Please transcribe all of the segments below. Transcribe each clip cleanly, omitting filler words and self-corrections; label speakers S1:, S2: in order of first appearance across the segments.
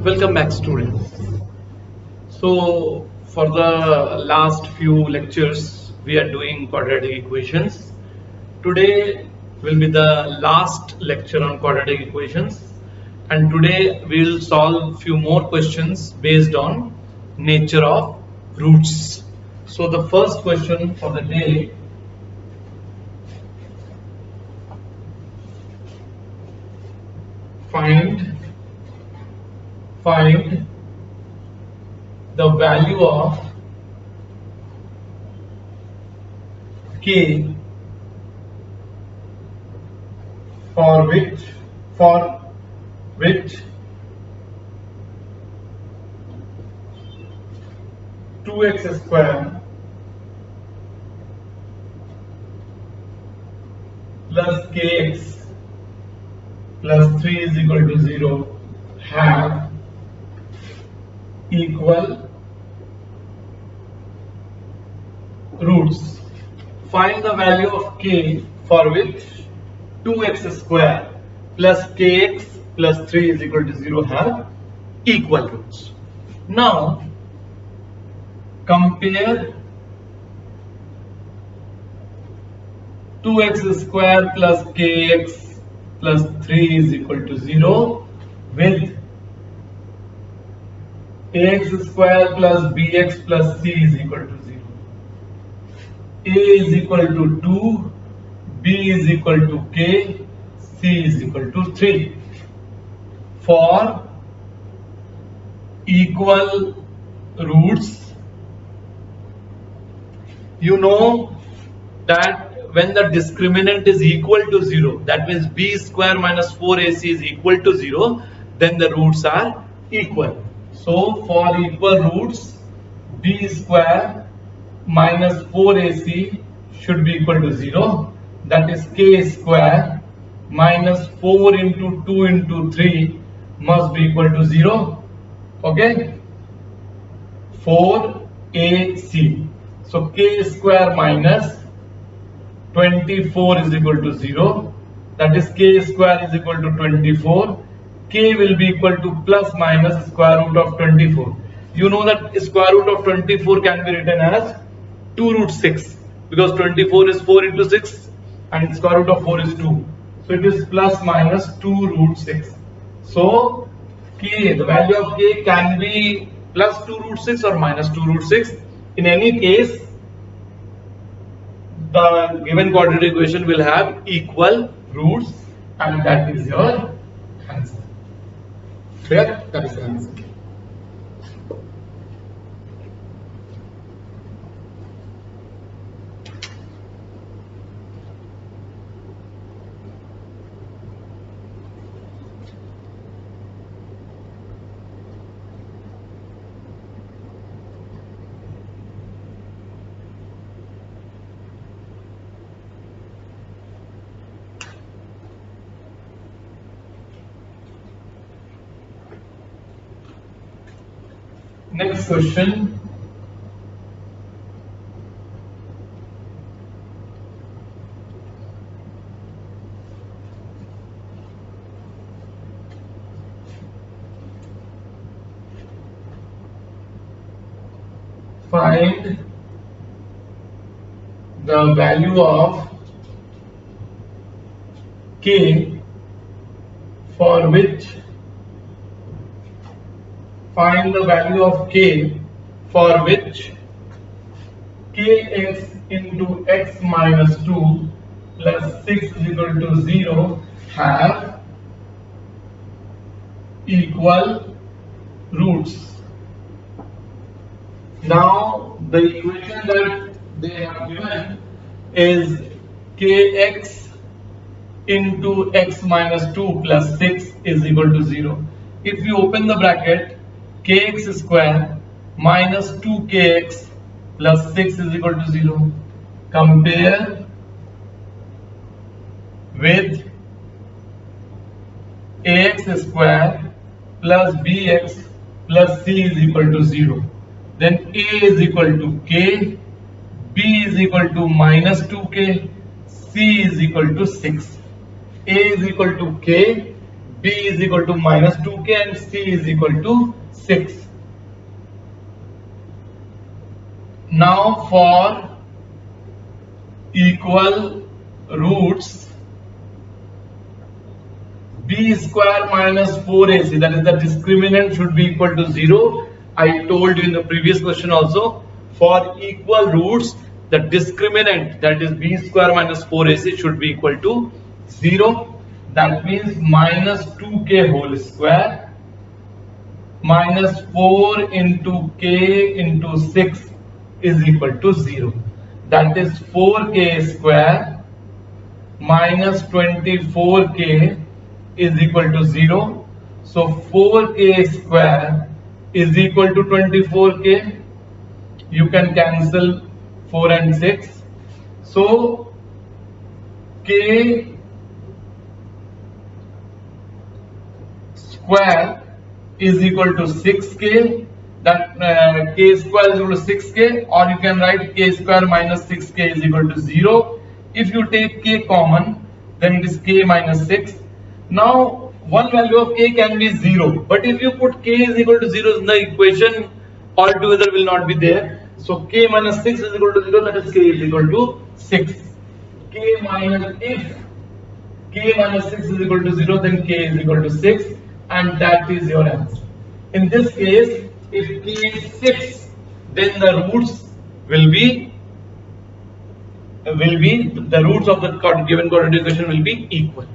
S1: Welcome back, students. So for the last few lectures we are doing quadratic equations. Today will be the last lecture on quadratic equations, and today we will solve few more questions based on nature of roots. So the first question for the day: find the value of k for which 2x square plus kx plus 3 is equal to 0 have equal roots. Find the value of k for which 2x square plus kx plus 3 is equal to 0 have equal roots. Now compare 2x square plus kx plus 3 is equal to 0 with ax square plus bx plus c is equal to 0. A is equal to 2, b is equal to k, c is equal to 3. For equal roots, you know that when the discriminant is equal to 0, that means b square minus 4ac is equal to 0, then the roots are equal. So for equal roots, b square minus 4ac should be equal to 0. That is k square minus 4 into 2 into 3 must be equal to 0. Okay? 4ac. So k square minus 24 is equal to 0. That is k square is equal to 24. K will be equal to plus minus square root of 24. You know that square root of 24 can be written as 2 root 6 because 24 is 4 into 6 and square root of 4 is 2. So it is plus minus 2 root 6. So k, the value of k can be plus 2 root 6 or minus 2 root 6. In any case, the given quadratic equation will have equal roots, and that is your answer. Clear? That is the answer. Next question. Find the value of k for which kx into x minus 2 plus 6 is equal to 0 have equal roots. Now the equation that they have given is kx into x minus 2 plus 6 is equal to 0. If you open the bracket, kx square minus 2kx plus 6 is equal to 0. Compare with ax square plus bx plus c is equal to 0. Then a is equal to k, b is equal to minus 2k, c is equal to 6. A is equal to k, B is equal to minus 2k and C is equal to 6. Now for equal roots, B square minus 4AC, that is the discriminant, should be equal to 0. I told you in the previous question also, for equal roots, the discriminant, that is B square minus 4AC, should be equal to 0. That means minus 2k whole square minus 4 into k into 6 is equal to 0. That is 4k square minus 24k is equal to 0. So 4k square is equal to 24k. You can cancel 4 and 6. So k square is equal to 6k. That k square is equal to 6k, or you can write k square minus 6k is equal to 0. If you take k common, then it is k minus 6. Now one value of k can be 0, but if you put k is equal to 0 in the equation, altogether will not be there. So k minus 6 is equal to 0, that is k is equal to 6. K minus, if k minus 6 is equal to 0, then k is equal to 6, and that is your answer. In this case, if k is 6, then the roots will be the roots of the given quadratic equation will be equal.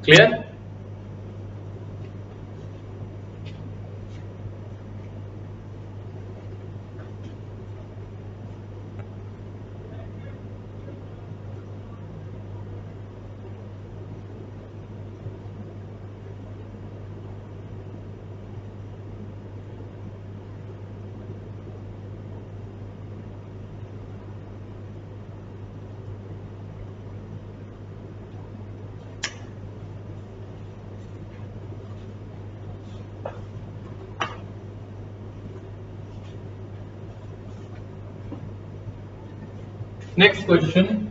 S1: Clear? Next question.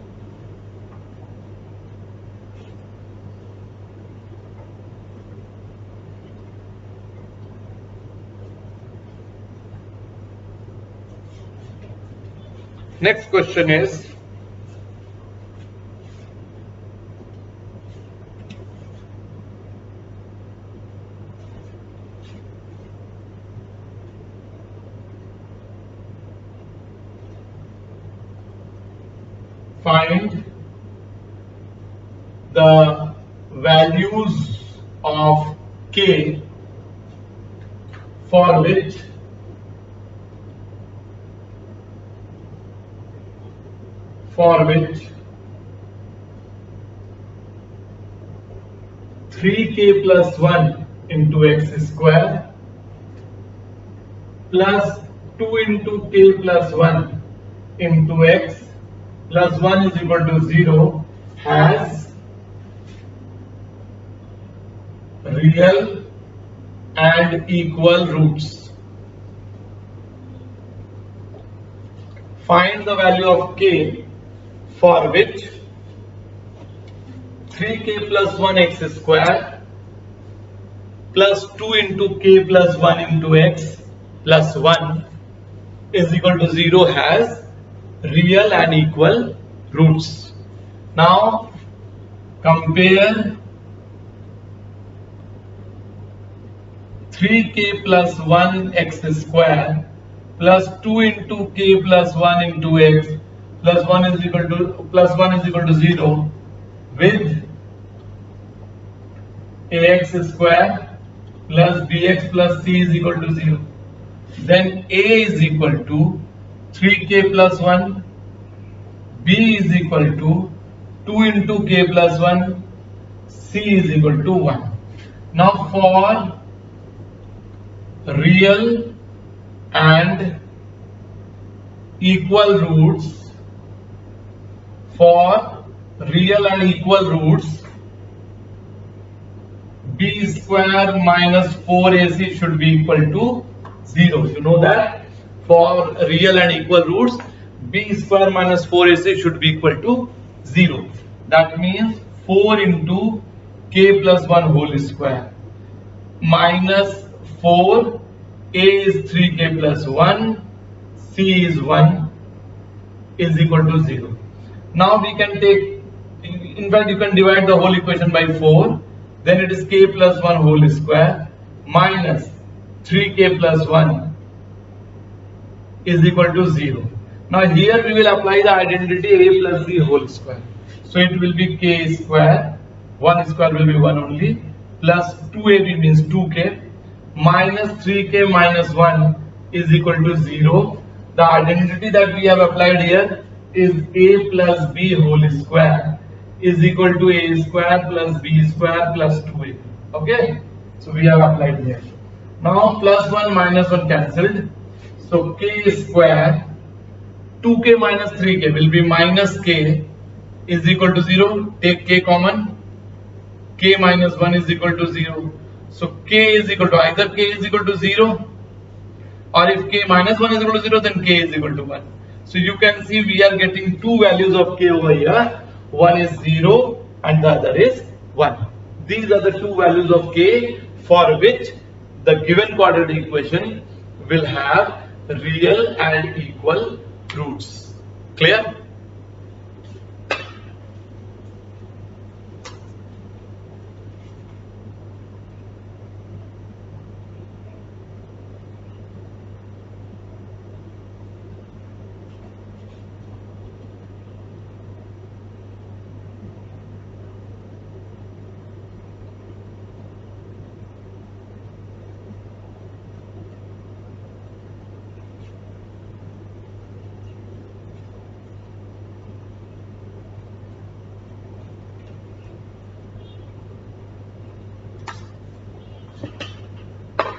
S1: Next question is, find the values of k for which for which 3k plus 1 into x square plus 2 into k plus 1 into x plus 1 is equal to 0 has real and equal roots. Find the value of k for which 3k plus 1 x square plus 2 into k plus 1 into x plus 1 is equal to 0 has real and equal roots. Now compare 3k plus 1 x square plus 2 into k plus 1 into x plus 1 is equal to 0 with ax square plus bx plus c is equal to 0. Then a is equal to 3k plus 1, b is equal to 2 into k plus 1, c is equal to 1. Now for real and equal roots, b square minus 4ac should be equal to 0. You know that for real and equal roots, b square minus 4ac should be equal to 0. That means 4 into k plus 1 whole square minus 4, a is 3k plus 1, c is 1 is equal to 0. Now we can take, in fact you can divide the whole equation by 4, then it is k plus 1 whole square minus 3k plus 1 is equal to 0. Now here we will apply the identity a plus b whole square. So it will be k square, 1 square will be 1 only, plus 2ab means 2k, minus 3k minus 1 is equal to 0. The identity that we have applied here is a plus b whole square is equal to a square plus b square plus 2ab. Okay, so we have applied here. Now plus 1 minus 1 cancelled, so k square 2k minus 3k will be minus k is equal to 0. Take k common, k minus 1 is equal to 0. So k is equal to either k is equal to 0, or if k minus 1 is equal to 0, then k is equal to 1. So you can see we are getting two values of k over here. One is 0 and the other is 1. These are the two values of k for which the given quadratic equation will have real and equal roots. Clear?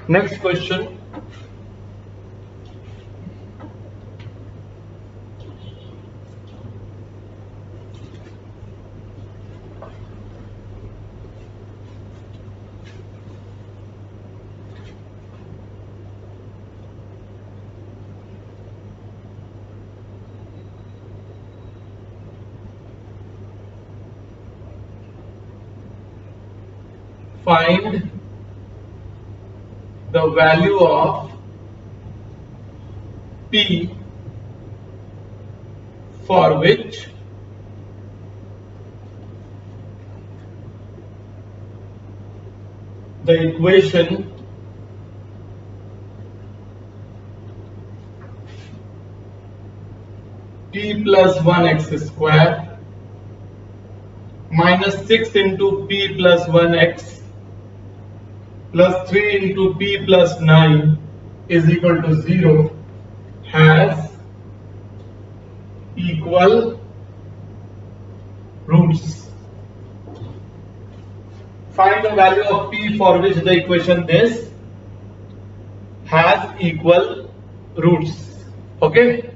S1: Next question. Find the value of p for which the equation p plus 1x square minus 6 into p plus 1x plus 3 into p plus 9 is equal to 0 has equal roots. Find the value of p for which the equation this has equal roots. Okay?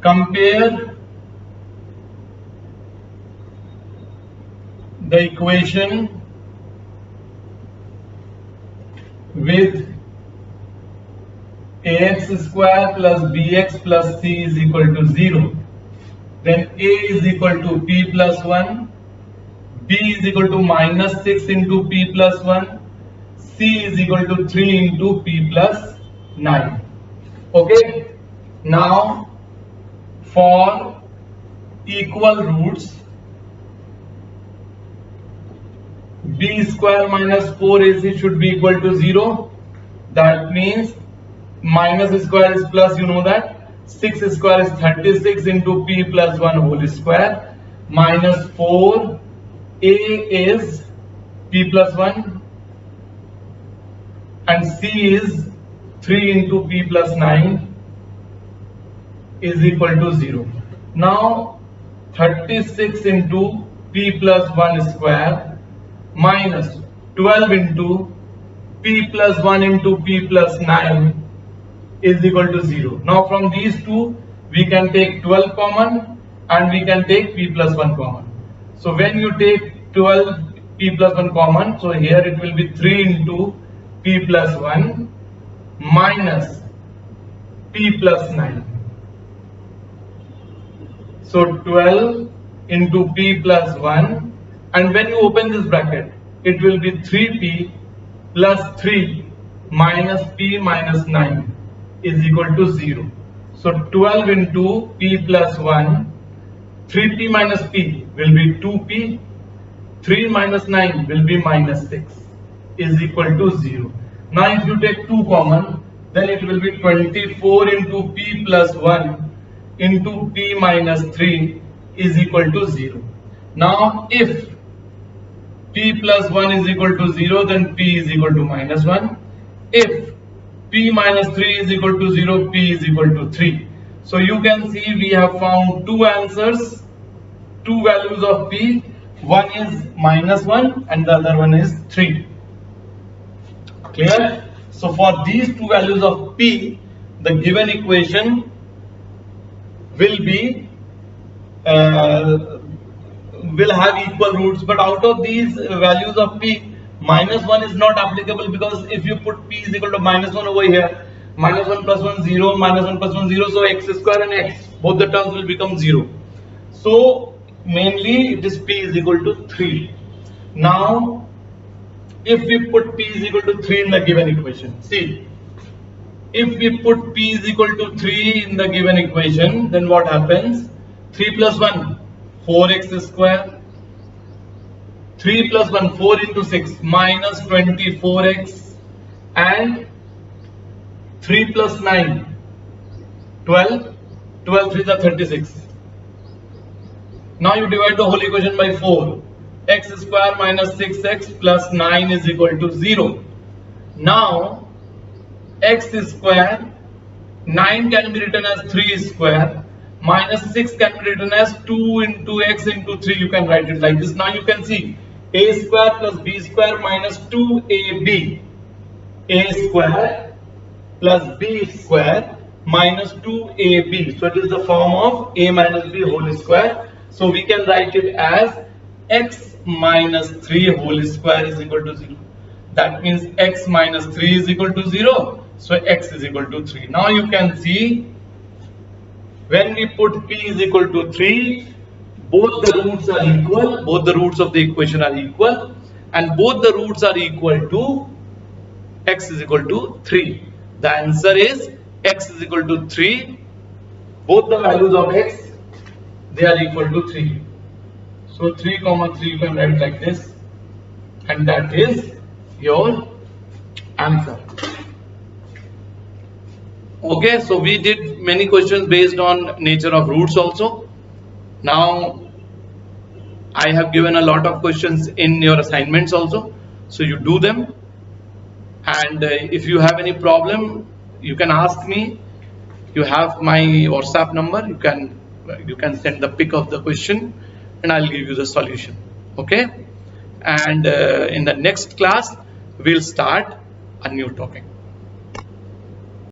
S1: Compare the equation with ax square plus bx plus c is equal to 0. Then a is equal to p plus 1, b is equal to minus 6 into p plus 1, c is equal to 3 into p plus 9. Okay? Now for equal roots, b square minus 4ac should be equal to 0. That means minus square is plus, you know that. 6 square is 36 into p plus 1 whole square minus 4, a is p plus 1 and c is 3 into p plus 9 is equal to 0. Now 36 into p plus 1 square minus 12 into p plus 1 into p plus 9 is equal to 0. Now from these two we can take 12 common and we can take p plus 1 common. So when you take 12 p plus 1 common, so here it will be 3 into p plus 1 minus p plus 9. So 12 into p plus 1, and when you open this bracket, it will be 3p plus 3 minus p minus 9 is equal to 0. So 12 into p plus 1, 3p minus p will be 2p, 3 minus 9 will be minus 6 is equal to 0. Now if you take 2 common, then it will be 24 into p plus 1 into p minus 3 is equal to 0. Now if p plus 1 is equal to 0, then p is equal to minus 1. If p minus 3 is equal to 0, p is equal to 3. So you can see we have found two answers, two values of p. One is minus 1 and the other one is 3. Clear? So for these two values of p, the given equation will be will have equal roots, but out of these values of p, minus 1 is not applicable, because if you put p is equal to minus 1 over here, minus 1 plus 1 0, minus 1 plus 1 0, so x square and x, both the terms will become 0. So mainly it is p is equal to 3. Now if we put p is equal to 3 in the given equation, see, if we put p is equal to 3 in the given equation, then what happens? 3 plus 1, 4x square. 3 plus 1, 4 into 6, minus 24x. And 3 plus 9, 12. 12 3 is 36. Now you divide the whole equation by 4. X square minus 6x plus 9 is equal to 0. Now x square, 9 can be written as 3 square, minus 6 can be written as 2 into x into 3. You can write it like this. Now you can see a square plus b square minus 2ab. A square plus b square minus 2ab. So it is the form of a minus b whole square. So we can write it as x minus 3 whole square is equal to 0. That means x minus 3 is equal to 0. So x is equal to 3. Now you can see, when we put p is equal to 3, both the roots are equal, both the roots of the equation are equal, and both the roots are equal to x is equal to 3. The answer is x is equal to 3. Both the values of x, they are equal to 3. So 3 comma 3 you can write like this, and that is your answer. Okay, so we did many questions based on nature of roots also. Now I have given a lot of questions in your assignments also, so you do them, and if you have any problem you can ask me. You have my WhatsApp number, you can send the pic of the question and I'll give you the solution. Okay, and in the next class we'll start a new topic.